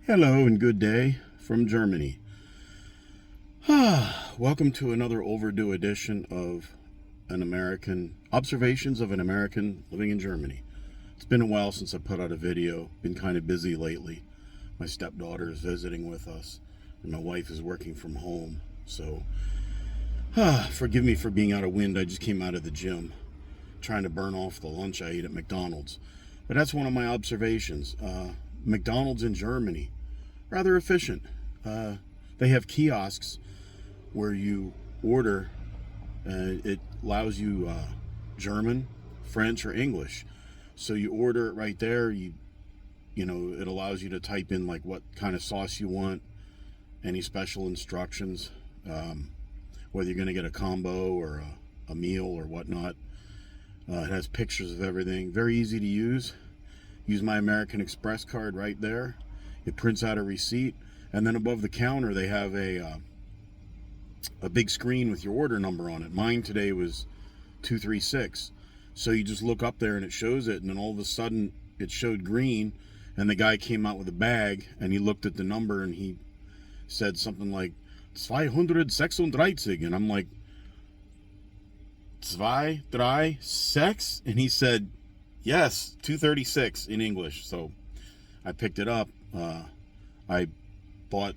Hello and good day from Germany. Welcome to another overdue edition of Observations of an American Living in Germany. It's been a while since I put out a video. Been kind of busy lately. My stepdaughter is visiting with us, and my wife is working from home. So, forgive me for being out of wind. I just came out of the gym, trying to burn off the lunch I ate at McDonald's. But that's one of my observations. McDonald's in Germany, rather efficient. They have kiosks where you order. It allows you German, French, or English. So you order it right there. You know, it allows you to type in like what kind of sauce you want, any special instructions, whether you're going to get a combo or a meal or whatnot. It has pictures of everything. Very easy to use. Use my American Express card right there. It prints out a receipt, and then above the counter they have a big screen with your order number on it. Mine today was 236. So you just look up there and it shows it, and then all of a sudden it showed green, and the guy came out with a bag and he looked at the number and he said something like 236, and I'm like, 236? And he said, yes, 236 in English. So I picked it up. I bought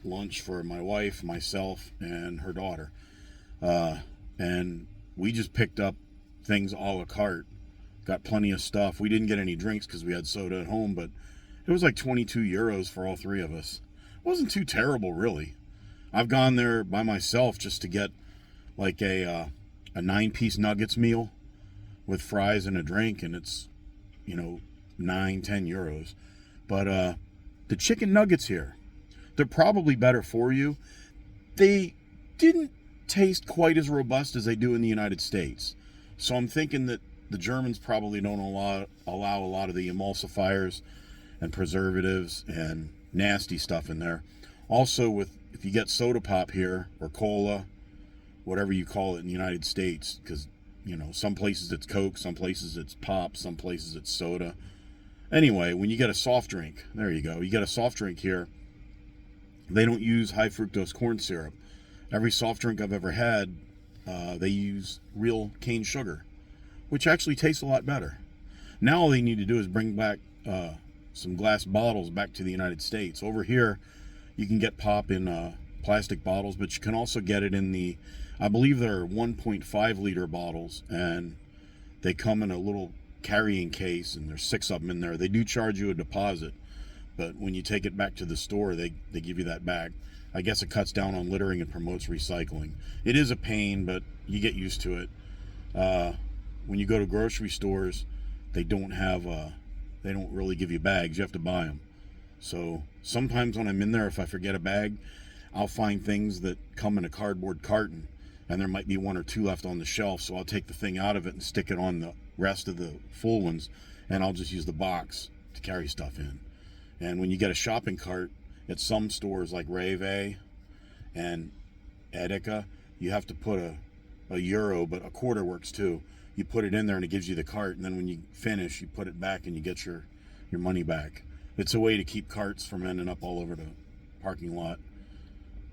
lunch for my wife, myself, and her daughter. And we just picked up things a la carte. Got plenty of stuff. We didn't get any drinks because we had soda at home, but it was like 22 euros for all three of us. It wasn't too terrible, really. I've gone there by myself just to get like a 9-piece nuggets meal with fries and a drink, and it's, 9-10 euros. But the chicken nuggets here, they're probably better for you. They didn't taste quite as robust as they do in the United States. So I'm thinking that the Germans probably don't allow a lot of the emulsifiers and preservatives and nasty stuff in there. Also, if you get soda pop here, or cola, whatever you call it in the United States, because some places it's Coke, some places it's pop, some places it's soda. Anyway, when you get a soft drink, there you go. You get a soft drink here, they don't use high fructose corn syrup. Every soft drink I've ever had, they use real cane sugar, which actually tastes a lot better. Now all they need to do is bring back some glass bottles back to the United States. Over here, you can get pop in plastic bottles, but you can also get it in I believe they're 1.5 liter bottles, and they come in a little carrying case, and there's 6 of them in there. They do charge you a deposit, but when you take it back to the store, they give you that back. I guess it cuts down on littering and promotes recycling. It is a pain, but you get used to it. When you go to grocery stores, they don't really give you bags. You have to buy them. So sometimes when I'm in there, if I forget a bag, I'll find things that come in a cardboard carton, and there might be 1 or 2 left on the shelf. So I'll take the thing out of it and stick it on the rest of the full ones, and I'll just use the box to carry stuff in. And when you get a shopping cart at some stores like Rewe and Edeka, you have to put a euro, but a quarter works too. You put it in there and it gives you the cart, and then when you finish, you put it back and you get your money back. It's a way to keep carts from ending up all over the parking lot,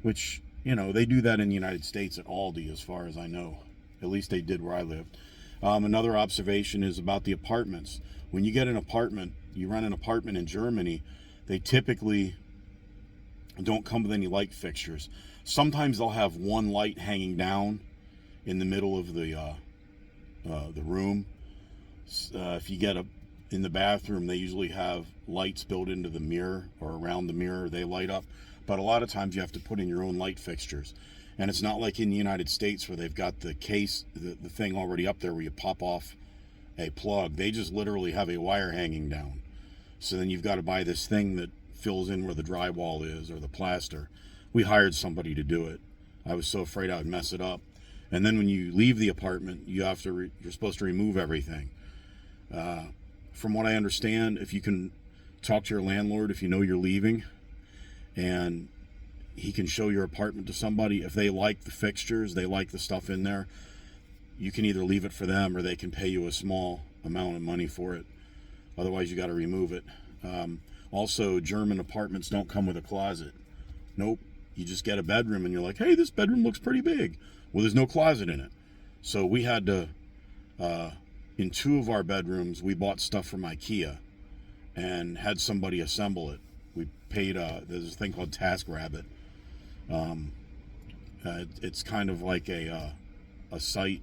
which, they do that in the United States at Aldi, as far as I know. At least they did where I lived. Another observation is about the apartments. When you get an apartment, you rent an apartment in Germany, they typically don't come with any light fixtures. Sometimes they'll have one light hanging down in the middle of the room. If you get in the bathroom, they usually have lights built into the mirror or around the mirror. They light up. But a lot of times you have to put in your own light fixtures. And it's not like in the United States where they've got the case, the thing already up there where you pop off a plug. They just literally have a wire hanging down. So then you've got to buy this thing that fills in where the drywall is or the plaster. We hired somebody to do it. I was so afraid I would mess it up. And then when you leave the apartment, you're supposed to remove everything. From what I understand, if you can talk to your landlord if you know you're leaving, and he can show your apartment to somebody, if they like the fixtures, they like the stuff in there, you can either leave it for them or they can pay you a small amount of money for it. Otherwise, you got to remove it. Also, German apartments don't come with a closet. Nope. You just get a bedroom and you're like, hey, this bedroom looks pretty big. Well, there's no closet in it. So we had to, in 2 of our bedrooms, we bought stuff from IKEA and had somebody assemble it. We paid, there's a thing called TaskRabbit. It's kind of like a site,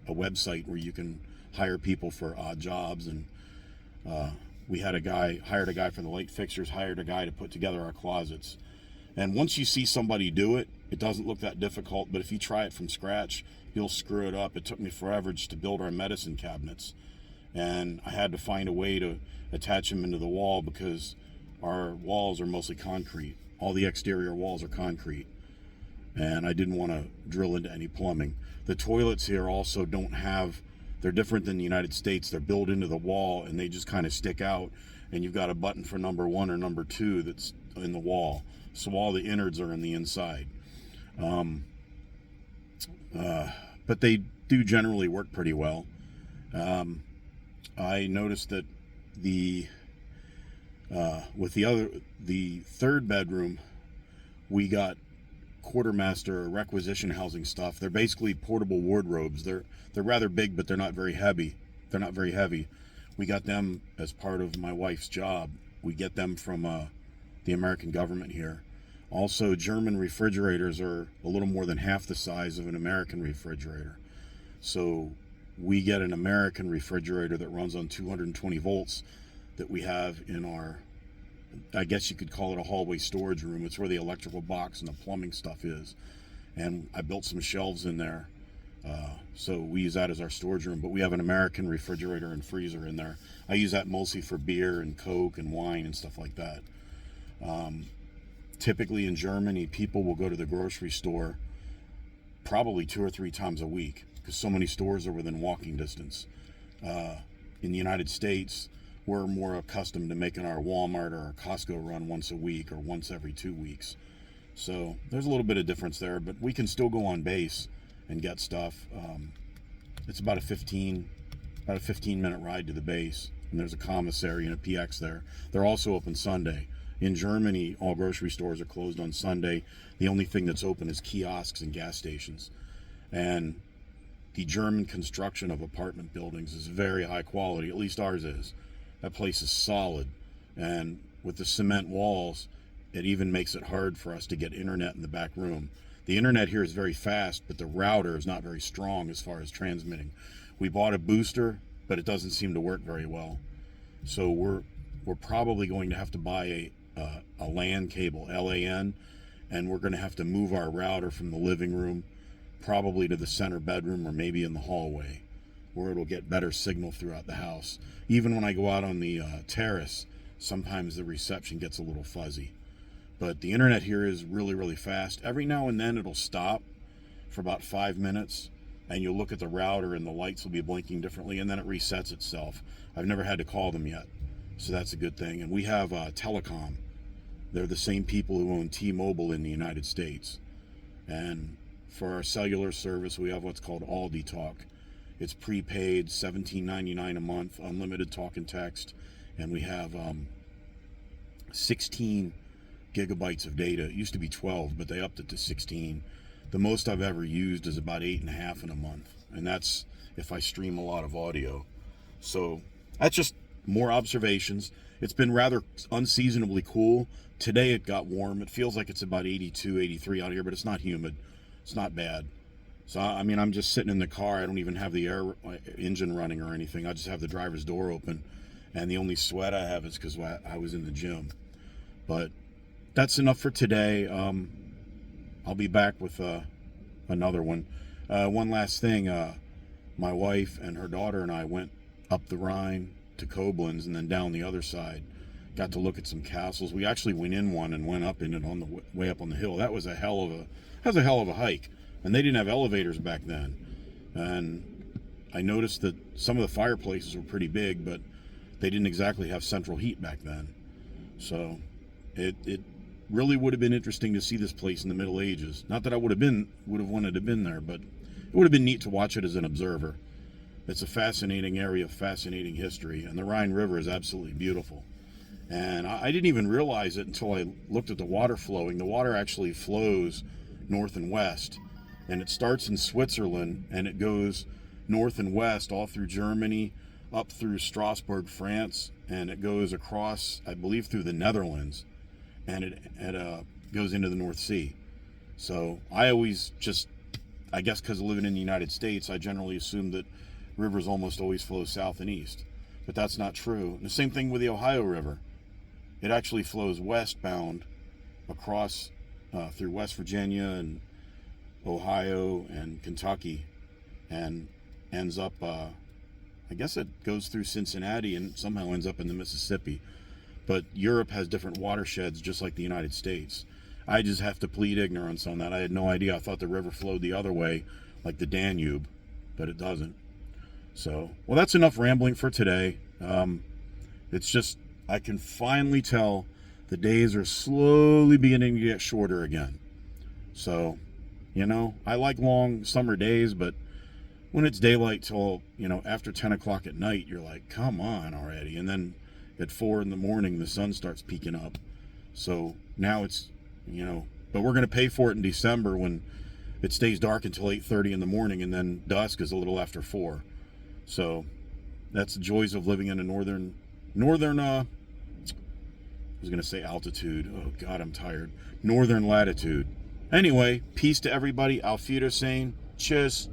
a website where you can hire people for odd jobs. And we had hired a guy for the light fixtures, hired a guy to put together our closets. And once you see somebody do it, it doesn't look that difficult. But if you try it from scratch, you'll screw it up. It took me forever just to build our medicine cabinets. And I had to find a way to attach them into the wall because our walls are mostly concrete. All the exterior walls are concrete. And I didn't want to drill into any plumbing. The toilets here also they're different than the United States. They're built into the wall and they just kind of stick out. And you've got a button for number 1 or number 2 that's in the wall. So all the innards are in the inside. But they do generally work pretty well. I noticed that with the 3rd bedroom, we got quartermaster requisition housing stuff. They're basically portable wardrobes. They're rather big, but they're not very heavy. We got them as part of my wife's job. We get them from the American government here. Also, German refrigerators are a little more than half the size of an American refrigerator. So we get an American refrigerator that runs on 220 volts that we have in our, I guess you could call it a hallway storage room. It's where the electrical box and the plumbing stuff is. And I built some shelves in there. So we use that as our storage room, but we have an American refrigerator and freezer in there. I use that mostly for beer and Coke and wine and stuff like that. Typically in Germany, people will go to the grocery store probably 2 or 3 times a week because so many stores are within walking distance. In the United States, we're more accustomed to making our Walmart or our Costco run once a week or once every 2 weeks. So there's a little bit of difference there, but we can still go on base and get stuff. It's about a 15-minute ride to the base, and there's a commissary and a PX there. They're also open Sunday. In Germany, all grocery stores are closed on Sunday. The only thing that's open is kiosks and gas stations. And the German construction of apartment buildings is very high quality, at least ours is. That place is solid. And with the cement walls, it even makes it hard for us to get internet in the back room. The internet here is very fast, but the router is not very strong as far as transmitting. We bought a booster, but it doesn't seem to work very well. So we're probably going to have to buy a LAN cable, LAN, and we're going to have to move our router from the living room probably to the center bedroom or maybe in the hallway where it'll get better signal throughout the house. Even when I go out on the terrace, sometimes the reception gets a little fuzzy. But the internet here is really, really fast. Every now and then it'll stop for about 5 minutes and you'll look at the router and the lights will be blinking differently and then it resets itself. I've never had to call them yet, so that's a good thing. And we have Telecom. They're the same people who own T-Mobile in the United States. And for our cellular service, we have what's called Aldi Talk. It's prepaid, $17.99 a month, unlimited talk and text. And we have 16 gigabytes of data. It used to be 12, but they upped it to 16. The most I've ever used is about 8.5 in a month. And that's if I stream a lot of audio. So that's just more observations. It's been rather unseasonably cool. Today it got warm. It feels like it's about 82, 83 out here, but it's not humid. It's not bad. So, I mean, I'm just sitting in the car. I don't even have the air engine running or anything. I just have the driver's door open. And the only sweat I have is because I was in the gym. But that's enough for today. I'll be back with another one. One last thing. My wife and her daughter and I went up the Rhine to Koblenz and then down the other side. Got to look at some castles. We actually went in one and went up in it on the way up on the hill. That was a hell of a hike. And they didn't have elevators back then. And I noticed that some of the fireplaces were pretty big, but they didn't exactly have central heat back then. So it really would have been interesting to see this place in the Middle Ages. Not that I would have wanted to have been there, but it would have been neat to watch it as an observer. It's a fascinating area of fascinating history, and the Rhine River is absolutely beautiful. And I didn't even realize it until I looked at the water flowing. The water actually flows north and west, and it starts in Switzerland and it goes north and west all through Germany, up through Strasbourg, France, and it goes across, I believe, through the Netherlands, and it goes into the North Sea. So I always just, I guess because of living in the United States, I generally assume that rivers almost always flow south and east, but that's not true. And the same thing with the Ohio River. It actually flows westbound across through West Virginia and Ohio and Kentucky, and ends up, I guess it goes through Cincinnati and somehow ends up in the Mississippi. But Europe has different watersheds just like the United States. I just have to plead ignorance on that. I had no idea. I thought the river flowed the other way, like the Danube, but it doesn't. So, well, that's enough rambling for today. It's just, I can finally tell the days are slowly beginning to get shorter again. So, I like long summer days, but when it's daylight till, after 10 o'clock at night, you're like, come on already. And then at 4 in the morning, the sun starts peeking up. So now it's, but we're going to pay for it in December when it stays dark until 8:30 in the morning, and then dusk is a little after 4. So that's the joys of living in a northern, I was going to say altitude. Oh, God, I'm tired. Northern latitude. Anyway, peace to everybody. Auf Wiedersehen. Tschüss.